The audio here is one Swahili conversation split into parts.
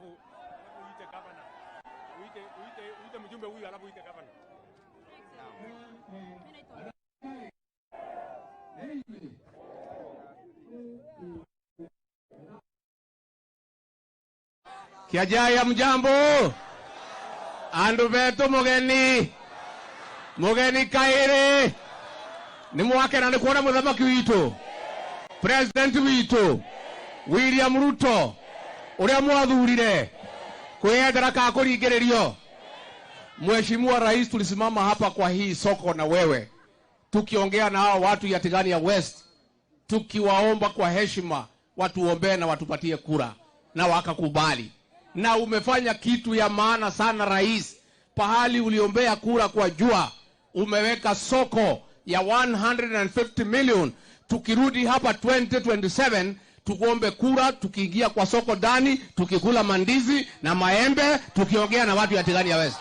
alafu uite governor. Uite mjumbe huyu alafu uite governor. Kiajaya mjambo. Andu betu mugeni kaire. Ni mwake na nikuona muthamaki witu. President witu William Ruto uria mwathurire kwiyendera ka kuringirerio. Mheshimiwa Rais, tulisimama hapa kwa hii soko na wewe tukiongea na hao watu ya Tigania West, tukiwaomba kwa heshima watuombee na watupatie kura, na wakakubali. Na umefanya kitu ya maana sana Rais. Pahali uliombea kura kwa jua, umeweka soko ya 150 million. Tukirudi hapa 2027 tukuombe kura, tukiingia kwa soko ndani, tukikula mandizi na maembe, tukiongea na watu ya Tigania West.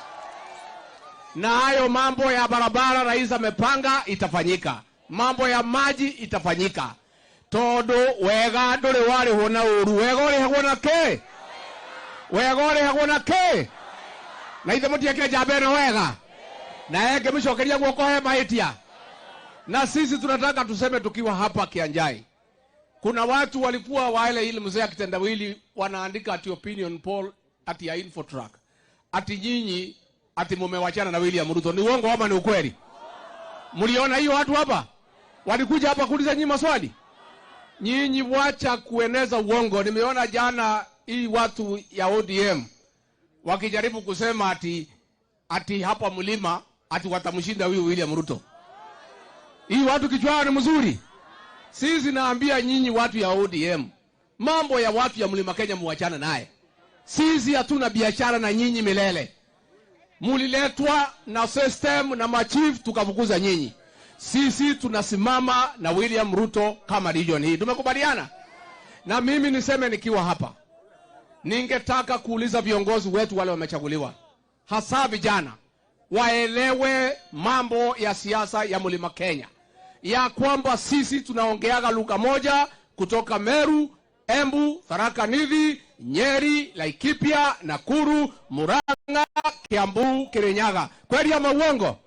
Na hayo mambo ya barabara Rais amepanga itafanyika. Mambo ya maji itafanyika. Todo wega ndore wale hona uru wega ore hagona ke. Wega ore hagona ke. Na ithe mutia kile jabeno wega. Na yake mshokeria guoko he maitia. Na sisi tunataka tuseme tukiwa hapa Kianjai. Kuna watu walikuwa wale ile mzee akitendawili wanaandika ati opinion poll ati ya Infotrack. Ati nyinyi ati mumewachana na William Ruto. Ni uongo ama ni ukweli? Mliona hiyo watu hapa? Walikuja hapa kuuliza nyinyi maswali? Nyinyi wacha kueneza uongo. Nimeona jana hii watu ya ODM wakijaribu kusema ati hapa mlima ati watamshinda huyu William Ruto. Hii watu kichwao ni mzuri. Sisi naambia nyinyi watu ya ODM, mambo ya watu ya Mlima Kenya muachana naye. Sisi hatuna biashara na nyinyi milele. Muliletwa na system na machief tukafukuza nyinyi. Sisi tunasimama na William Ruto kama region hii. Tumekubaliana? Na mimi niseme nikiwa hapa, ningetaka kuuliza viongozi wetu wale wamechaguliwa, hasa vijana, waelewe mambo ya siasa ya Mlima Kenya, ya kwamba sisi tunaongeaga lugha moja kutoka Meru, Embu, Tharaka Nithi, Nyeri, Laikipia, Nakuru, Murang'a, Kiambu, Kirinyaga. Kweli ama uongo?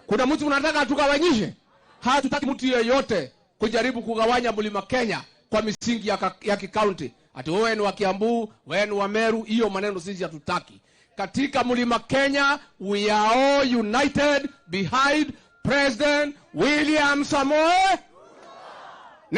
Kuna mtu unataka tukawanyishe? Hatutaki mtu yeyote kujaribu kugawanya Mlima Kenya kwa misingi ya kikaunti. Ati wewe ni wa Kiambu, wewe ni wa Meru, hiyo maneno sisi hatutaki. Katika Mlima Kenya, we are all united behind President William Samoei